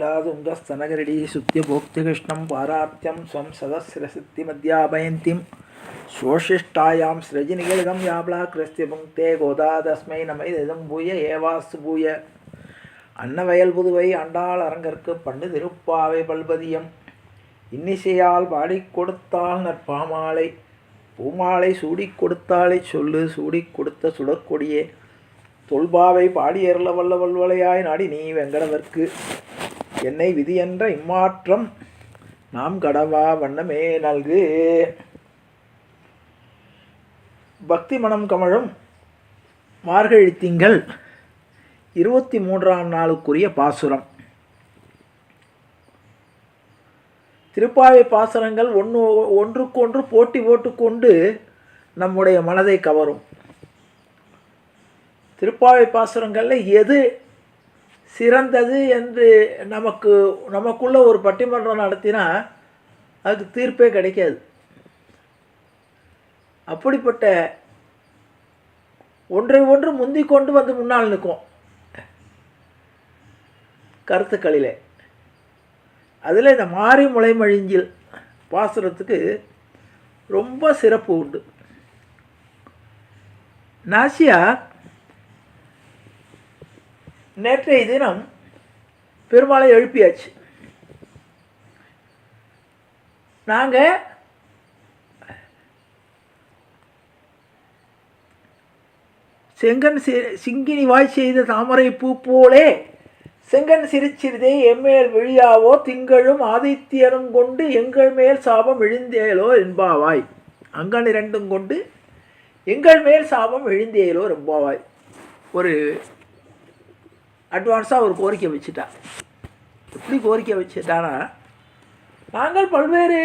लीलादुङ्गस्तनगरडी सुत्यभोक्तिकृष्णं पारार्त्यं स्वं सदस्रसिद्धिमध्यापयन्तीं स्वशिष्टायां सृजनिगलितं याबलाकृत्य पुङ्क्ते गोदा तस्मै नमैदं भूय एवास्तु भूय அன்னவயல் புதுவை ஆண்டாள் அரங்கற்கு பண்டு திருப்பாவை பல்பதியம் இன்னிசையால் பாடிக் கொடுத்தாள் நற்பாமாலை பூமாலை சூடிக் கொடுத்தாளை சொல்லு சூடிக் கொடுத்த சுடற்கொடியே தொல்பாவை பாடியருள வல்ல வல்வளையாய் நாடி நீ வெங்கடவர்க்கு என்னை விதி என்ற இம்மாற்றம் நாம் கடவா வண்ணமே நல்கு. பக்தி மனம் கமழும் மார்கழி திங்கள் 23ஆம் நாளுக்குரிய பாசுரம். திருப்பாவை பாசுரங்கள் ஒன்றுக்கொன்று போட்டி போட்டுக்கொண்டு நம்முடைய மனதை கவரும். திருப்பாவை பாசுரங்களில் எது சிறந்தது என்று நமக்குள்ள ஒரு பட்டிமன்றம் நடத்தினா அதுக்கு தீர்ப்பே கிடைக்காது. அப்படிப்பட்ட ஒன்றை ஒன்று முந்தி கொண்டு வந்து முன்னால் நிற்கும் கருத்துக்களிலே. அதில் இந்த மாரி முளைமழிஞ்சில் பாசுரத்துக்கு ரொம்ப சிறப்பு உண்டு. நாச்சியார் நேற்றைய தினம் பெருமாளை எழுப்பியாச்சு. நாங்கள் செங்கன் சிங்கினி வாய் செய்த தாமரை பூ போலே செங்கன் சிரிச்சிறிதே எம்மேல் விழியாவோ திங்களும் ஆதித்யரும் கொண்டு எங்கள் மேல் சாபம் விழுந்தேலோ என்பாவாய். அங்கன் இரண்டும் கொண்டு எங்கள் மேல் சாபம் விழுந்தேலோ என்பாவாய். ஒரு அட்வான்ஸாக ஒரு கோரிக்கை வச்சுட்டா. எப்படி கோரிக்கை வச்சுட்டானா, நாங்கள் பல்வேறு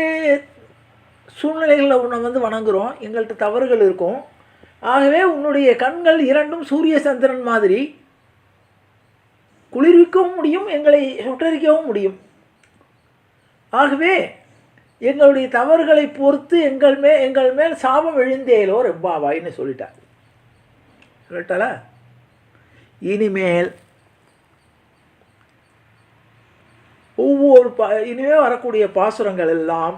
சூழ்நிலைகளில் உன்னை வணங்குகிறோம், எங்கள்கிட்ட தவறுகள் இருக்கும். ஆகவே உன்னுடைய கண்கள் இரண்டும் சூரிய சந்திரன் மாதிரி குளிர்விக்கவும் முடியும், எங்களை சுட்டரிக்கவும் முடியும். ஆகவே எங்களுடைய தவறுகளை பொறுத்து எங்கள் மேல் சாபம் எழுந்தேலோ ரெப்பாவாயின்னு சொல்லிட்டார். சொல்லிட்டாளா? இனிமேல் இனிமேல் வரக்கூடிய பாசுரங்கள் எல்லாம்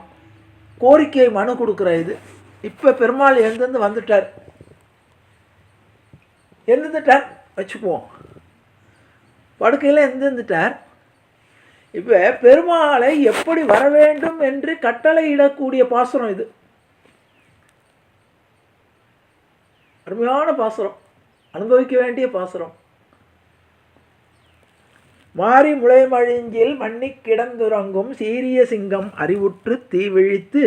கோரிக்கை மனு கொடுக்குற இது. இப்போ பெருமாள் வந்துட்டார் வச்சுக்குவோம். படுக்கையில் எழுந்துட்டார். இப்போ பெருமாளை எப்படி வர வேண்டும் என்று கட்டளையிடக்கூடிய பாசுரம் இது. அருமையான பாசுரம், அனுபவிக்க வேண்டிய பாசுரம். மாரி முளைமழிஞ்சில் மண்ணி கிடந்துறங்கும் சீரிய சிங்கம் அறிவுற்று தீவிழித்து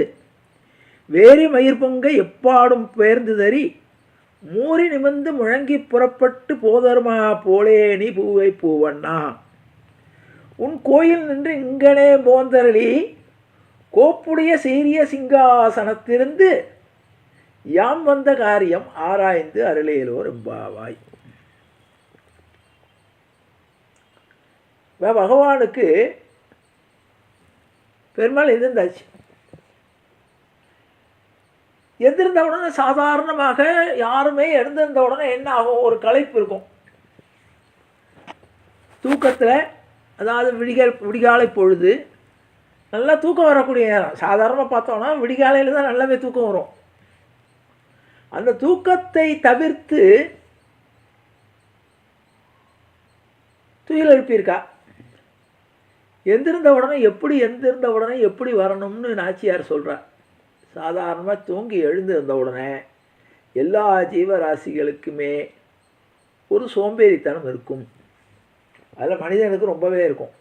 வேரி மயிர் பொங்க எப்பாடும் பெயர்ந்து தறி மூறி நிமிர்ந்து முழங்கி புறப்பட்டு போதர்மா போலே நீ பூவை பூவண்ணா உன் கோயில் நின்று இங்கனே போந்தரளி கோப்புடைய சீரிய சிங்காசனத்திலிருந்து யாம் வந்த காரியம் ஆராய்ந்து அருளேலோ ரெம்பாவாய். பகவானுக்கு பெருமாள் எதிர்ந்தாச்சு. எந்திருந்த உடனே சாதாரணமாக யாருமே எழுந்திருந்த உடனே என்ன ஆகும், ஒரு களைப்பு இருக்கும் தூக்கத்தில். அதாவது விடிகாலை பொழுது நல்லா தூக்கம் வரக்கூடிய நேரம். சாதாரணமாக பார்த்தோன்னா விடிகாலையில் தான் நல்லாவே தூக்கம் வரும். அந்த தூக்கத்தை தவிர்த்து துயில் எழுப்பியிருக்கா. எந்திருந்த உடனே எப்படி வரணும்னு நாச்சியார் சொல்கிறார். சாதாரணமாக தூங்கி எழுந்திருந்த உடனே எல்லா ஜீவராசிகளுக்குமே ஒரு சோம்பேறித்தனம் இருக்கும். அதில் மனிதனுக்கு ரொம்பவே இருக்கும்.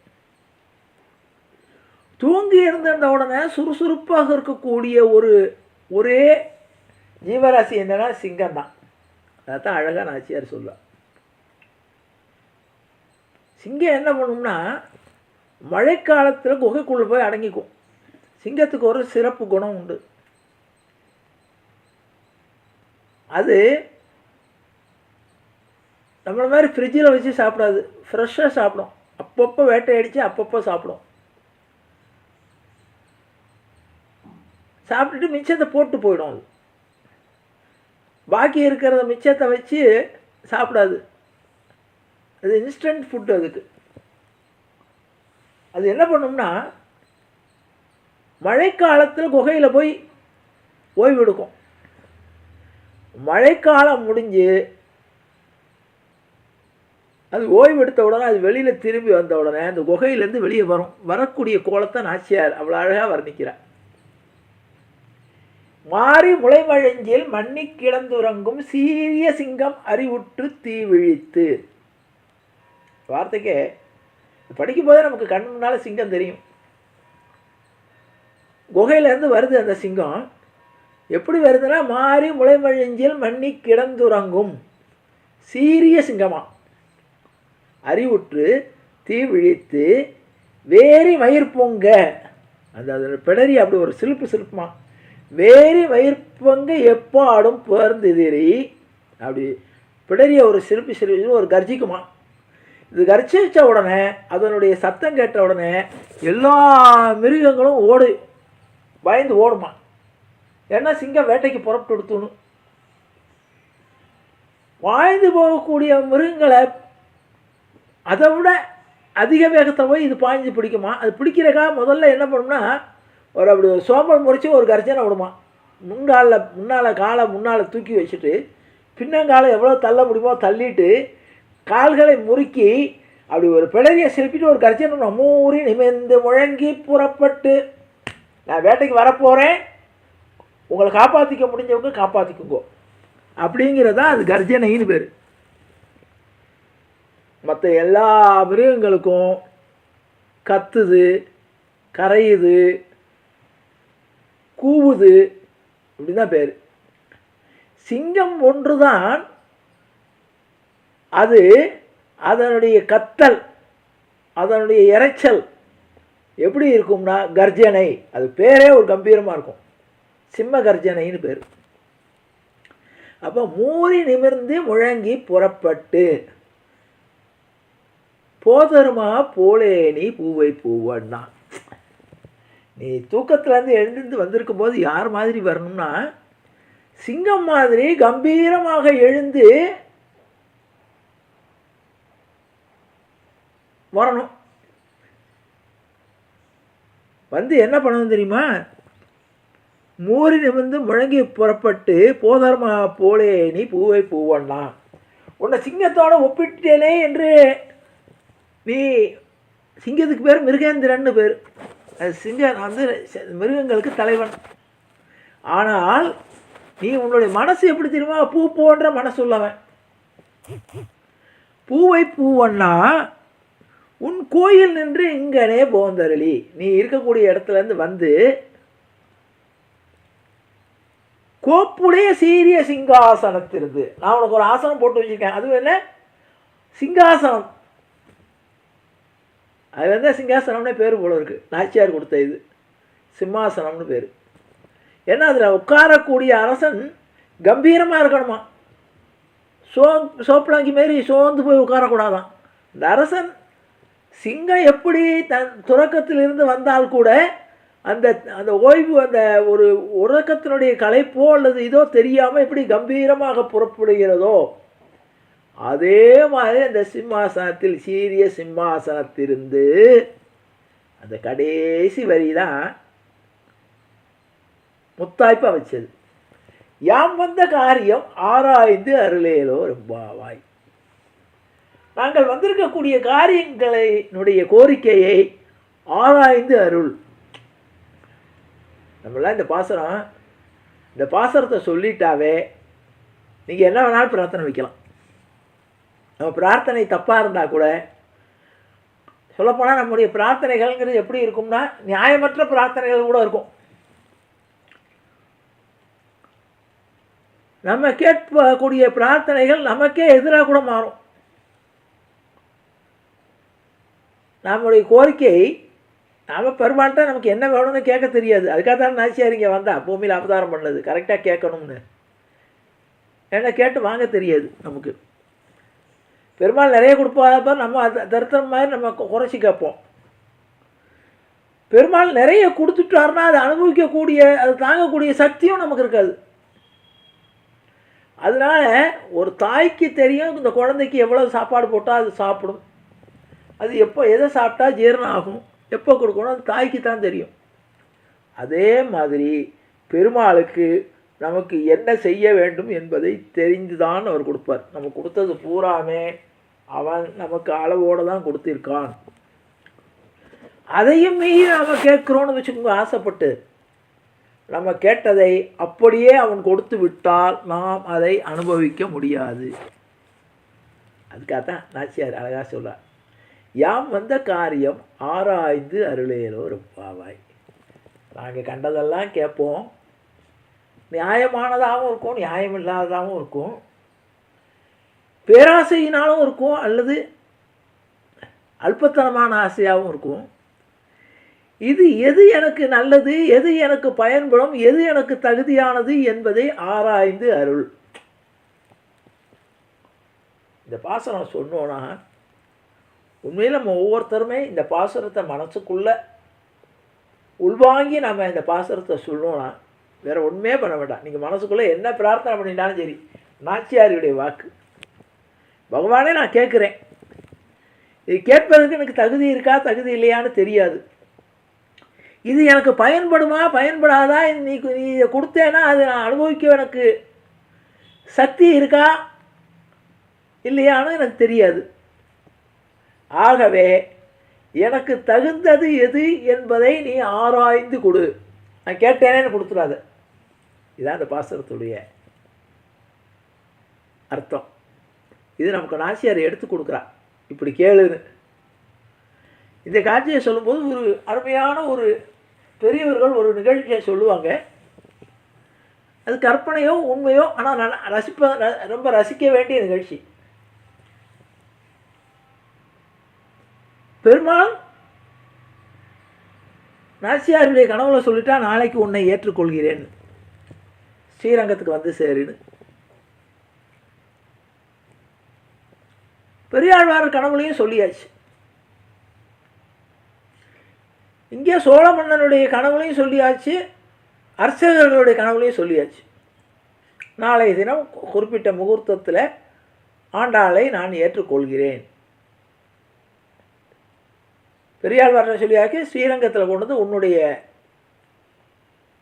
தூங்கி எழுந்திருந்த உடனே சுறுசுறுப்பாக இருக்கக்கூடிய ஒரே ஜீவராசி என்னன்னா சிங்கம் தான். அதான் அழகாக நாச்சியார் சொல்ல. சிங்கம் என்ன பண்ணும்னா மழைக்காலத்தில் குகைக்குள்ளே போய் அடங்கிக்கும். சிங்கத்துக்கு ஒரு சிறப்பு குணம் உண்டு. அது நம்மள மாதிரி ஃப்ரிட்ஜில் வச்சு சாப்பிடாது, ஃப்ரெஷ்ஷாக சாப்பிடும். அப்பப்போ வேட்டையடித்து அப்பப்போ சாப்பிடும். சாப்பிட்டுட்டு மிச்சத்தை போட்டு போயிடும். அது பாக்கி இருக்கிறத மிச்சத்தை வச்சு சாப்பிடாது. அது இன்ஸ்டன்ட் ஃபுட்டு. அதுக்கு அது என்ன பண்ணும்னா மழைக்காலத்தில் குகையில் போய் ஓய்வு எடுக்கும். மழைக்காலம் முடிஞ்சு அது ஓய்வு எடுத்த உடனே அது வெளியில் திரும்பி வந்த உடனே அந்த குகையிலேருந்து வெளியே வரும். வரக்கூடிய கோலத்தை நாச்சியார் அவ்வளோ அழகாக வர்ணிக்கிறார். மாறி முளைமழஞ்சில் மண்ணி கிடந்துறங்கும் சீரிய சிங்கம் அறிவுற்று தீ விழித்து. வார்த்தைக்கே படிக்கும் போதே நமக்கு கண் முன்னால் சிங்கம் தெரியும். குகையிலேருந்து வருது அந்த சிங்கம். எப்படி வருதுன்னா மாறி முளைமழஞ்சில் மண்ணி கிடந்துறங்கும் சீரிய சிங்கமா அறிவுற்று தீ விழித்து வேரி மயிர் பொங்க. அந்த அதோட பிடரி அப்படி ஒரு சிலுப்புமா. வேரி மயிர் பொங்க எப்பாடும் பேர்ந்துதிரி. அப்படி பிடரிய ஒரு சிலுப்பு ஒரு கர்ஜிக்குமா. இது கர்ஜிச்ச உடனே அதனுடைய சத்தம் கேட்ட உடனே எல்லா மிருகங்களும் பயந்து ஓடுமா. ஏன்னா சிங்கம் வேட்டைக்கு புறப்பட்டு எடுத்துணும். வாழ்ந்து போகக்கூடிய மிருகங்களை அதை விட அதிக வேகத்தை போய் இது பாய்ஞ்சு பிடிக்குமா. அது பிடிக்கிறக்கா முதல்ல என்ன பண்ணும்னா அப்படி ஒரு சோம்பல் முறிச்சு ஒரு கர்ஜனை விடுமா. முன்னால் தூக்கி வச்சுட்டு பின்னங்காலை எவ்வளோ தள்ள முடியுமோ தள்ளிட்டு கால்களை முறுக்கி அப்படி ஒரு பிளறியை செலுப்பிட்டு ஒரு கர்ஜனை மூறி நிமிர்ந்து முழங்கி புறப்பட்டு நான் வேட்டைக்கு வரப்போகிறேன், உங்களை காப்பாற்றிக்க முடிஞ்சவங்க காப்பாற்றிக்குங்கோ அப்படிங்கிறதான் அது கர்ஜனைன்னு பேர். மற்ற எல்லா மிருகங்களுக்கும் கத்துது, கரையுது, கூவுது இப்படி தான் பேர். சிங்கம் ஒன்று தான் அது அதனுடைய கத்தல், அதனுடைய இரைச்சல் எப்படி இருக்கும்னா கர்ஜனை. அது பேரே ஒரு கம்பீரமாக இருக்கும். சிம்ம கர்ஜனைன்னு பேர். அப்போ மூறி நிமிர்ந்து முழங்கி புறப்பட்டு போதருமா போலே நீ பூவை பூவண்ணா. நீ தூக்கத்துலேருந்து எழுந்து வந்திருக்கும் போது யார் மாதிரி வரணும்னா சிங்கம் மாதிரி கம்பீரமாக எழுந்து வரணும். வந்து என்ன பண்ணணும் தெரியுமா? மூறி நிமிர்ந்து முழங்கி புறப்பட்டு போதர்மா போலே நீ பூவை பூவண்ணா. உன்னை சிங்கத்தோட ஒப்பிட்டேனே என்று நீ சிங்கத்துக்கு பேர் மிருகேந்திரன்னு பேர். அது சிங்கம் வந்து மிருகங்களுக்கு தலைவன். ஆனால் நீ உன்னுடைய மனசு எப்படி தெரியுமா? பூ போன்ற மனசு உள்ளவன். பூவை பூவண்ணா உன் கோயில் நின்று இங்கனே போந்தருளி. நீ இருக்கக்கூடிய இடத்துலேருந்து வந்து கோப்புடைய சீரிய சிங்காசனத்திலிருந்து நான் உனக்கு ஒரு ஆசனம் போட்டு வச்சுருக்கேன். அதுவும் என்ன? சிங்காசனம். அதில் இருந்தால் சிங்காசனம்னே பேர் போல இருக்குது. நாச்சியார் கொடுத்த இது சிம்மாசனம்னு பேர். ஏன்னா அதில் உட்காரக்கூடிய அரசன் கம்பீரமாக இருக்கணுமா. சோப்பலாங்கி மாரி சோர்ந்து போய் உட்காரக்கூடாதான். இந்த அரசன் சிங்கம் எப்படி தன் துறக்கத்திலிருந்து வந்தால் கூட அந்த அந்த ஓய்வு அந்த ஒரு உறக்கத்தினுடைய களைப்போ அல்லது இதோ தெரியாமல் எப்படி கம்பீரமாக புறப்படுகிறதோ அதே மாதிரி அந்த சிம்மாசனத்தில் சீரிய சிம்மாசனத்திலிருந்து அந்த கடைசி வரி தான் முத்தாய்ப்பாக வச்சது. யாம் வந்த காரியம் ஆராய்ந்து அருளேலோ ரொம்பாவாய். நாங்கள் வந்திருக்கக்கூடிய காரியங்களினுடைய கோரிக்கையை ஆராய்ந்து அருள். நம்மளாம் இந்த பாசரத்தை சொல்லிட்டாவே நீங்கள் என்ன வேணாலும் பிரார்த்தனை வைக்கலாம். நம்ம பிரார்த்தனை தப்பாக இருந்தால் கூட சொல்லப்போனால் நம்முடைய பிரார்த்தனைகள்ங்கிறது எப்படி இருக்கும்னா நியாயமற்ற பிரார்த்தனைகள் கூட இருக்கும். நம்ம கேட்கக்கூடிய பிரார்த்தனைகள் நமக்கே எதிராக கூட மாறும். நம்முடைய கோரிக்கை நாம் பெருமாள்கிட்ட நமக்கு என்ன வேணும்னு கேட்க தெரியாது. அதுக்காக தான் நாச்சியார் இங்கே வந்தா பூமியில் அவதாரம் பண்ணது, கரெக்டாக கேட்கணும்னு. ஏன்னா கேட்டு வாங்க தெரியாது நமக்கு. பெருமாள் நிறைய கொடுப்பாப்ப நம்ம அது தருத்தம் மாதிரி நம்ம குறைச்சி கேட்போம். பெருமாள் நிறைய கொடுத்துட்டாருன்னா அதை அனுபவிக்கக்கூடிய அதை தாங்கக்கூடிய சக்தியும் நமக்கு இருக்காது. அதனால் ஒரு தாய்க்கு தெரியும் இந்த குழந்தைக்கு எவ்வளோ சாப்பாடு போட்டால் அது சாப்பிடும், அது எப்போ எதை சாப்பிட்டா ஜீரணம் ஆகும், எப்போ கொடுக்கணும் அது தாய்க்கு தான் தெரியும். அதே மாதிரி பெருமாளுக்கு நமக்கு என்ன செய்ய வேண்டும் என்பதை தெரிந்து தான் அவர் கொடுப்பார். நம்ம கொடுத்தது பூராமே அவன் நமக்கு அளவோடு தான் கொடுத்திருக்கான். அதையும் மீறி நாம் கேட்குறோன்னு வச்சுக்கோங்க, ஆசைப்பட்டு நம்ம கேட்டதை அப்படியே அவன் கொடுத்து விட்டால் நாம் அதை அனுபவிக்க முடியாது. அதுக்காகத்தான் நாச்சியார் அழகாக சொல்றார், யாம் வந்த காரியம் ஆராய்ந்து அருளேலோ பாவாய். நாங்கள் கண்டதெல்லாம் கேட்போம், நியாயமானதாகவும் இருக்கும், நியாயம் இல்லாததாகவும் இருக்கும், பேராசையினாலும் இருக்கும், அல்லது அல்பத்தனமான ஆசையாகவும் இருக்கும். இது எது எனக்கு நல்லது, எது எனக்கு பயன்படும், எது எனக்கு தகுதியானது என்பதை ஆராய்ந்து அருள். இந்த பாசனம் சொன்னோன்னா உண்மையில் நம்ம ஒவ்வொருத்தருமே இந்த பாசுரத்தை மனசுக்குள்ளே உள்வாங்கி நம்ம இந்த பாசுரத்தை சொல்லணும்னா வேறு ஒன்றுமே பண்ண வேண்டாம். நீங்கள் மனசுக்குள்ளே என்ன பிரார்த்தனை பண்ணிட்டாலும் சரி, நாச்சியாரியுடைய வாக்கு, பகவானே நான் கேட்குறேன், இது கேட்பதற்கு எனக்கு தகுதி இருக்கா தகுதி இல்லையான்னு தெரியாது, இது எனக்கு பயன்படுமா பயன்படாதா, நீ இதை கொடுத்தேன்னா அது நான் அனுபவிக்க எனக்கு சக்தி இருக்கா இல்லையான்னு எனக்கு தெரியாது. ஆகவே எனக்கு தகுந்தது எது என்பதை நீ ஆராய்ந்து கொடு, நான் கேட்டேனேன்னு கொடுத்துடாத. இதுதான் அந்த பாசுரத்துடைய அர்த்தம். இது நமக்கு நாச்சியார் எடுத்து கொடுக்குறா, இப்படி கேளுன்னு. இந்த காட்சியை சொல்லும்போது ஒரு அருமையான ஒரு பெரியவர்கள் ஒரு நிகழ்ச்சியை சொல்லுவாங்க. அது கற்பனையோ உண்மையோ, ஆனால் நான் ரொம்ப ரசிக்க வேண்டிய நிகழ்ச்சி. பெருமாள் நாச்சியாருடைய கனவுல சொல்லிட்டா, நாளைக்கு உன்னை ஏற்றுக்கொள்கிறேன், ஸ்ரீரங்கத்துக்கு வந்து சேருன்னு. பெரியாழ்வார் கனவுலையும் சொல்லியாச்சு, இங்கே சோழ மன்னனுடைய கனவுலையும் சொல்லியாச்சு, அர்ச்சகர்களுடைய கனவுலையும் சொல்லியாச்சு. நாளைய தினம் குறிப்பிட்ட முகூர்த்தத்தில் ஆண்டாளை நான் ஏற்றுக்கொள்கிறேன். பெரியாழ்வார் சொல்லியாக்கி ஸ்ரீரங்கத்தில் கொண்டு வந்து உன்னுடைய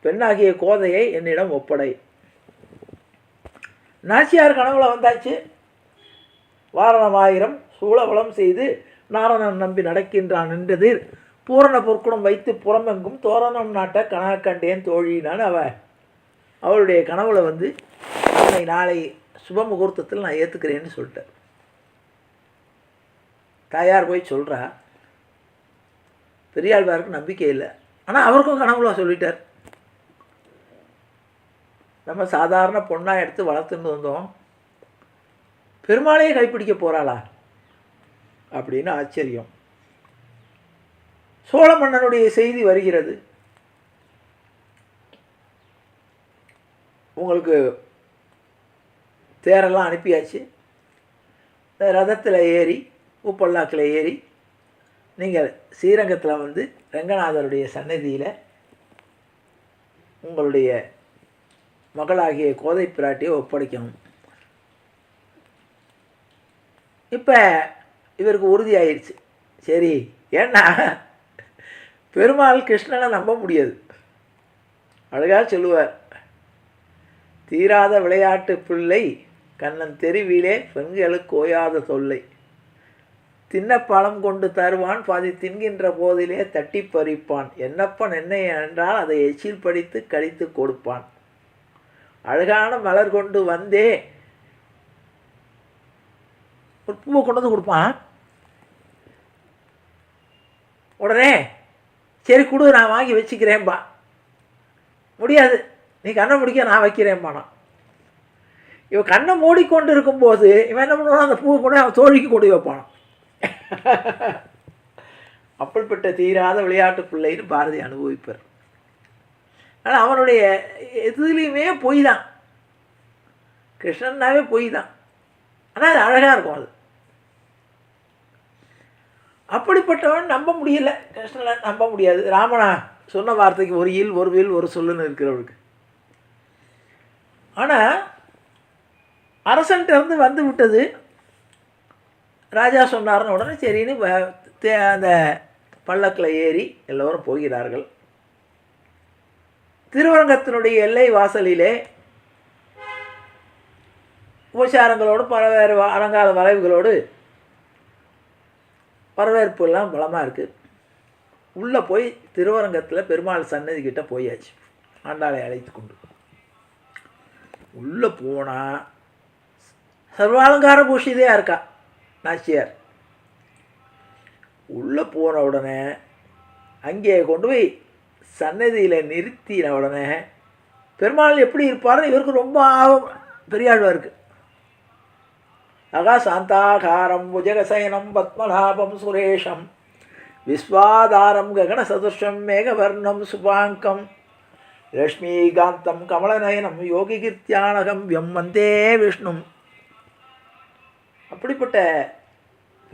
பெண்ணாகிய கோதையை என்னிடம் ஒப்படை. நாச்சியார் கனவுல வந்தாச்சு, வாரணமாயிரம் சூழவளம் செய்து நாரணன் நம்பி நடக்கின்றான் என்றதிர் பூரண பொற்குணம் வைத்து புறமெங்கும் தோரணம் நாட்ட கனா கண்டேன் தோழினான்னு அவளுடைய கனவுல வந்து அவனை நாளை சுப முகூர்த்தத்தில் நான் ஏற்றுக்கிறேன்னு சொல்லிட்டேன். தாயார் போய் சொல்கிறா, பெரியாழ்வாருக்கு நம்பிக்கை இல்லை, ஆனால் அவருக்கும் கனவுல சொல்லிட்டார். நம்ம சாதாரண பொண்ணாக எடுத்து வளர்த்துன்னு வந்தோம், பெருமாளையே கைப்பிடிக்க போகிறாளா அப்படின்னு ஆச்சரியம். சோழ மன்னனுடைய செய்தி வருகிறது, உங்களுக்கு தேரெல்லாம் அனுப்பியாச்சு, ரதத்தில் ஏறி பூப்பல்லாக்கில் ஏறி நீங்கள் ஸ்ரீரங்கத்தில் வந்து ரங்கநாதருடைய சன்னதியில் உங்களுடைய மகளாகிய கோதை பிராட்டியை ஒப்படைக்கணும். இப்போ இவருக்கு உறுதியாயிடுச்சு, சரி. ஏன்னா பெருமாள் கிருஷ்ணனை நம்ப முடியாது. அழகாக சொல்லுவார், தீராத விளையாட்டு பிள்ளை கண்ணன் தெருவிலே பெண்களுக்கு ஓயாத தொல்லை, தின்ன பழம் கொண்டு தருவான் பாதி தின்கின்ற போதிலே தட்டி பறிப்பான், என்னப்பன் என்ன என்றால் அதை எச்சில் படித்து கடித்து கொடுப்பான், அழகான மலர் கொண்டு வந்தே ஒரு பூவை கொண்டு வந்து கொடுப்பான், உடனே சரி கொடு நான் வாங்கி வச்சுக்கிறேன்பா, முடியாது நீ கண்ணை முடிக்க நான் வைக்கிறேன்பானா. இவன் கண்ணை மூடிக்கொண்டு இருக்கும்போது இவன் என்ன பண்ணுவான், அந்த பூவை கொண்டு அவன் தோழிக்கு கொண்டு வைப்பான். அப்படிப்பட்ட தீராத விளையாட்டு பிள்ளைன்னு பாரதி அனுபவிப்பார். ஆனால் அவனுடைய எதுலேயுமே பொய் தான், கிருஷ்ணன்னாவே பொய் தான், ஆனால் அது அழகாக இருக்கும். அது அப்படிப்பட்டவன் நம்ப முடியல, கிருஷ்ணனை நம்ப முடியாது. ராமனா சொன்ன வார்த்தைக்கு ஒரு இல் ஒரு வில் ஒரு சொல்லுன்னு இருக்கிறவனுக்கு. ஆனால் அரசன்ட்ட இருந்து வந்து விட்டது, ராஜா சொன்னார்னு உடனே சரின்னு அந்த பல்லக்கில் ஏறி எல்லோரும் போகிறார்கள். திருவரங்கத்தினுடைய எல்லை வாசலிலே உபசாரங்களோடு பல்வேறு அலங்கார வளைவுகளோடு வரவேற்பு எல்லாம் பலமாக இருக்குது. உள்ளே போய் திருவரங்கத்தில் பெருமாள் சன்னதி கிட்ட போயாச்சு. ஆண்டாளை அழைத்து கொண்டு உள்ளே போனால் சர்வாலங்கார பூஷிதையாக இருக்கா நாச்சியார். உள்ளே போன உடனே அங்கே கொண்டு போய் சன்னதியில் நிறுத்தின உடனே பெருமாள் எப்படி இருப்பார்னு இவருக்கு ரொம்ப பெரியாழ்வாக இருக்குது. சாந்தாகாரம் புஜகசயனம் பத்மநாபம் சுரேஷம் விஸ்வாதாரம் ககனசதுஷம் மேகவர்ணம் சுபாங்கம் லக்ஷ்மீகாந்தம் கமலநயனம் யோகிகிருத்தியானகம் வந்தே விஷ்ணும். அப்படிப்பட்ட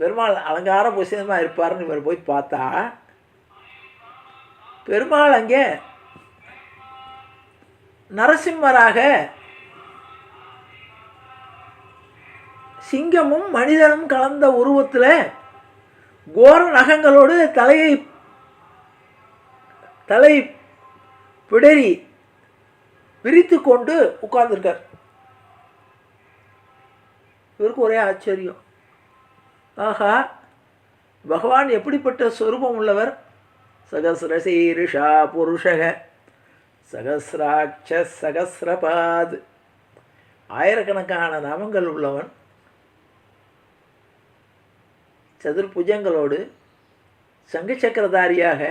பெருமாள் அலங்கார பூஷிதமாக இருப்பார்னு இவர் போய் பார்த்தா பெருமாள் அங்கே நரசிம்மராக சிங்கமும் மனிதனும் கலந்த உருவத்தில் கோர நகங்களோடு தலை பிடரி விரித்து கொண்டு உட்கார்ந்துருக்கார். இவருக்கு ஒரே ஆச்சரியம். ஆஹா, பகவான் எப்படிப்பட்ட சொரூபம் உள்ளவர்! சகசிரசீரிஷா புருஷக சகசிராட்ச சகசிரபாத், ஆயிரக்கணக்கான நாமங்கள் உள்ளவன், சதுர்புஜங்களோடு சங்கு சக்கரதாரியாக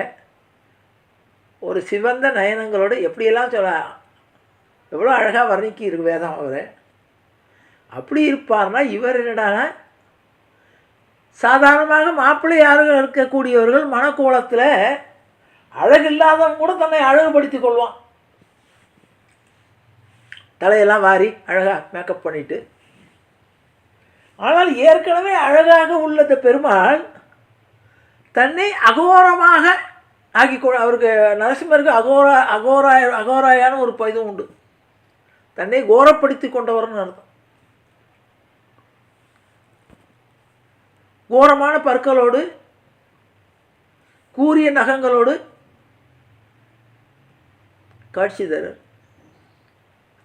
ஒரு சிவந்த நயனங்களோடு எப்படியெல்லாம் சொல்லலாம், எவ்வளோ அழகாக வர்ணிக்கி இருக்கு வேதம் அவர். அப்படி இருப்பார்னா இவர் என்னடானா சாதாரணமாக மாப்பிள்ளையாக இருக்கக்கூடியவர்கள் மனக்கோலத்தில் அழகில்லாதவன் கூட தன்னை அழகுபடுத்தி கொள்வான். தலையெல்லாம் வாரி அழகாக மேக்கப் பண்ணிட்டு. ஆனால் ஏற்கனவே அழகாக உள்ளது பெருமாள் தன்னை அகோரமாக அவருக்கு நரசிம்மருக்கு அகோராயான ஒரு இதுவும் உண்டு. தன்னை கோரப்படுத்தி கொண்டவர்னு அர்த்தம். கோரமான பற்களோடு கூரிய நகங்களோடு காட்சி தரர்.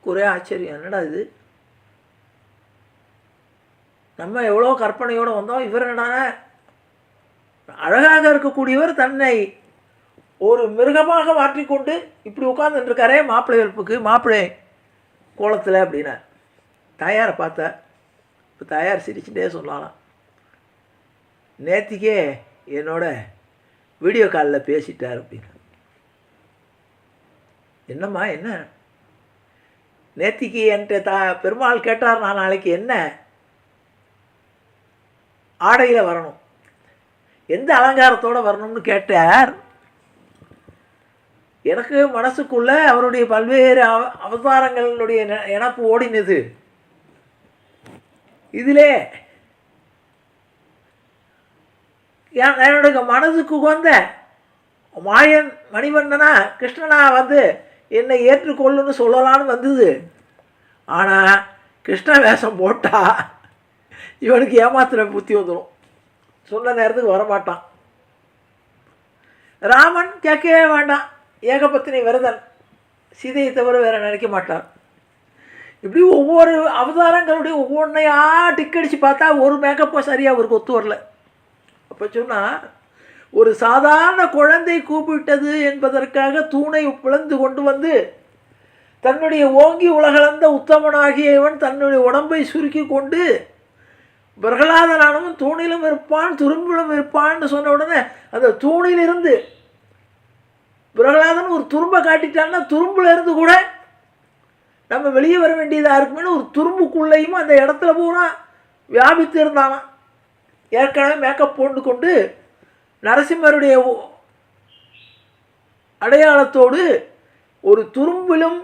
ஒரே ஆச்சரியம், என்னடா இது, நம்ம எவ்வளோ கற்பனையோடு வந்தோம், இவர் என்னடான அழகாக இருக்கக்கூடியவர் தன்னை ஒரு மிருகமாக மாற்றிக்கொண்டு இப்படி உட்கார்ந்துருக்காரே மாப்பிள்ளை வெறுப்புக்கு மாப்பிள்ளை கோலத்தில் அப்படின்னா. தாயாரை பார்த்தா இப்போ தாயார் சிரிச்சுட்டே சொல்லலாம், நேத்திக்கே என்னோட வீடியோ காலில் பேசிட்டார் அப்படின்னு. என்னம்மா என்ன நேத்திக்கு என்கிட்ட பெருமாள் கேட்டார், நான் நாளைக்கு என்ன ஆடையில் வரணும், எந்த அலங்காரத்தோடு வரணும்னு கேட்டார். எனக்கு மனசுக்குள்ளே அவருடைய பல்வேறு அவதாரங்களுடைய நினப்பு ஓடினது. இதிலே என்னுடைய மனதுக்கு உகந்த மாயன் மணிவண்ணனா கிருஷ்ணனா வந்து என்னை ஏற்றுக்கொள்ளுன்னு சொல்லலான்னு வந்தது. ஆனால் கிருஷ்ண வேஷம் போட்டால் இவனுக்கு ஏமாத்துற புத்தி வந்துடும், சொன்ன நேரத்துக்கு வரமாட்டான். ராமன் கேட்கவே வேண்டாம், ஏகபத்தினி விரதன், சீதையை தவிர வேறு நினைக்க மாட்டான். இப்படி ஒவ்வொரு அவதாரங்களுடைய ஒவ்வொன்றையாக டிக்கடிச்சு பார்த்தா ஒரு மேக்கப்போ சரியாக அவருக்கு ஒத்து வரல. அப்போ சொன்னால் ஒரு சாதாரண குழந்தை கூப்பிட்டது என்பதற்காக தூணை பிளந்து கொண்டு வந்து தன்னுடைய ஓங்கி உலகளந்த உத்தமனாகியவன் தன்னுடைய உடம்பை சுருக்கி கொண்டு பிரகலாதனானவன் தூணிலும் இருப்பான் துரும்பிலும் இருப்பான்னு சொன்ன உடனே அந்த தூணிலிருந்து பிரகலாதன் ஒரு துரும்பை காட்டிட்டான்னா துரும்புல இருந்து கூட நம்ம வெளியே வர வேண்டியதாக இருக்குமே ஒரு துரும்புக்குள்ளேயும் அந்த இடத்துல பூரா வியாபித்து இருந்தானா. ஏற்கனவே மேக்கப் போட்டு கொண்டு நரசிம்மருடைய அடையாளத்தோடு ஒரு துரும்பிலும்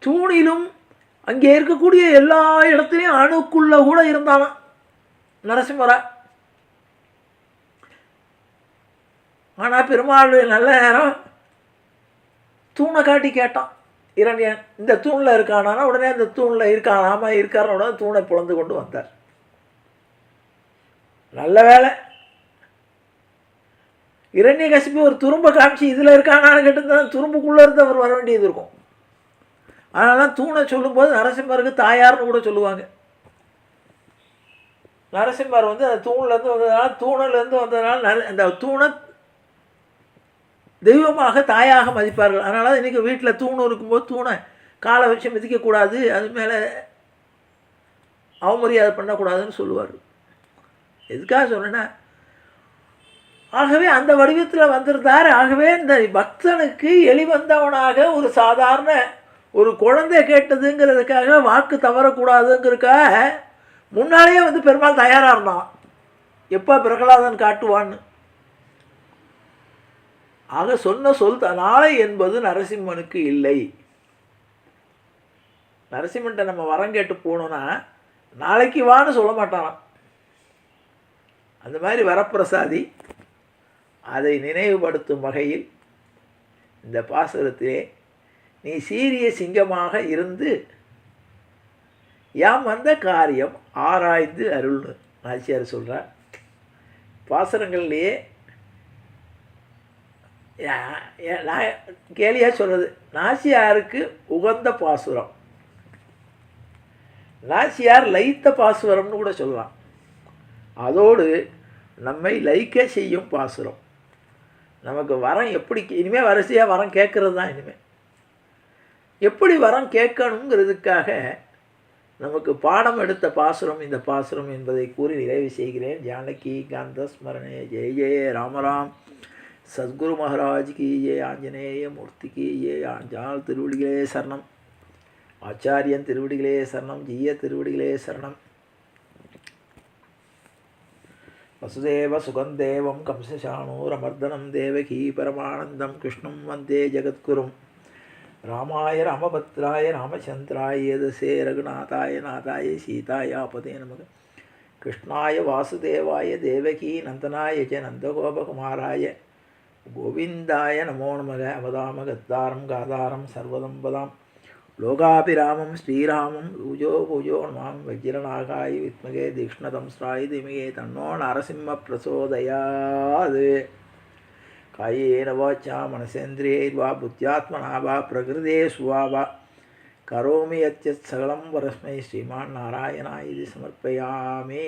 தூணிலும் அங்கே இருக்கக்கூடிய எல்லா இடத்துலையும் அணுக்குள்ள கூட இருந்தானா நரசிம்மரா. ஆனால் பெருமாளுடைய நல்ல நேரம் தூணை காட்டி கேட்டான் இரண்டியன், இந்த தூணில் இருக்கானா? உடனே அந்த தூணில் இருக்கானாமா இருக்காரன உடனே தூணை புலந்து கொண்டு வந்தார். நல்ல வேலை இரண்யகசிப்பு ஒரு துரும்பை காமிச்சு இதில் இருக்கானான்னு கேட்டு துரும்புக்குள்ளே இருந்து அவர் வர வேண்டியது இருக்கும். அதனால தூணை சொல்லும்போது நரசிம்மருக்கு தாயார்னு கூட சொல்லுவாங்க. நரசிம்மர் வந்து அந்த தூண்லேருந்து வந்ததுனால, தூணிலேருந்து வந்ததுனால அந்த தூணை தெய்வமாக தாயாக மதிப்பார்கள். அதனால இன்றைக்கி வீட்டில் தூண் இருக்கும்போது தூணை காலை வச்சு மிதிக்கக்கூடாது, அது மேலே அவமரியாதை பண்ணக்கூடாதுன்னு சொல்லுவார். எதுக்காக சொன்னேன்னா, ஆகவே அந்த வடிவத்தில் வந்திருந்தார். ஆகவே இந்த பக்தனுக்கு எளிவந்தவனாக ஒரு சாதாரண ஒரு குழந்தை கேட்டதுங்கிறதுக்காக வாக்கு தவறக்கூடாதுங்கிறதுக்காக முன்னாலேயே வந்து பெருமாள் தயாராக இருந்தான், எப்போ பிரகலாதன் காட்டுவான்னு. ஆக சொன்ன சொல் நாளை என்பது நரசிம்மனுக்கு இல்லை. நரசிம்மன்ட்ட நம்ம வரம் கேட்டு போனோன்னா நாளைக்கு வான்னு சொல்ல மாட்டானான். அந்த மாதிரி வரப்பிரசாதி. அதை நினைவுபடுத்தும் வகையில் இந்த பாசுரத்திலே நீ சீரிய சிங்கமாக இருந்து யாம் வந்த காரியம் ஆராய்ந்து அருள்னு நாச்சியார் சொல்கிறார். பாசுரங்கள்லேயே நான் கேலியாக சொல்கிறது நாச்சியாருக்கு உகந்த பாசுரம். நாச்சியார் லைத்த பாசுரம்னு கூட சொல்லலாம். அதோடு நம்மை லைக்க செய்யும் பாசுரம். நமக்கு வரம் எப்படி இனிமேல் வரிசையாக வரம் கேட்குறது தான். இனிமேல் எப்படி வரம் கேட்கணுங்கிறதுக்காக நமக்கு பாடம் எடுத்த பாசுரம் இந்த பாசுரம் என்பதை கூறி நிறைவு செய்கிறேன். ஜானகி காந்த ஸ்மரணே ஜெய ஜெய ராமராம். சத்குரு மகாராஜ் கி ஜெய, ஆஞ்சநேய மூர்த்தி கி ஜெய, ஆஞ்சாள் திருவடிகளே சரணம், ஆச்சாரியன் திருவடிகளே சரணம், ஜீய திருவடிகளே சரணம். வசுதேவ சுகந்தேவம் கம்சசாணூரமர்தனம் தேவகி பரமானந்தம் கிருஷ்ணம் வந்தே ஜகத்குரும். ராமாய ராமபத்ராய ராமச்சந்திராய யதசே ரகுநாதாய நாதாய சீதாயாபதே நமக. கிருஷ்ணாய வாசுதேவாய தேவகி நந்தனாய ச நந்தகோபகுமாராய கோவிந்தாய நமோ நமக. அவதாம கத்தாரம் காதாரம் சர்வதம் பதாம் லோகாபிராமம் ஸ்ரீராமம் பூஜோ பூஜோ நமாம். வஜ்ரநாகாய வித்மகே தீக்ஷ்ணதம் ஸ்ராய் திமிகே தன்னோ நரசிம்ம பிரசோதயாது. காயேன வாச்சா மனசேந்திரியைர்வா புத்தியாத்மனா வா பிரகிருதே சுவா கரோமி யத்யத் சகலம் பரஸ்மை ஸ்ரீமான் நாராயணாய இதி சமர்ப்பயாமி.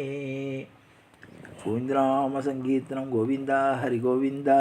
கோவிந்தநாம சங்கீர்த்தனம். கோவிந்தா ஹரி கோவிந்தா.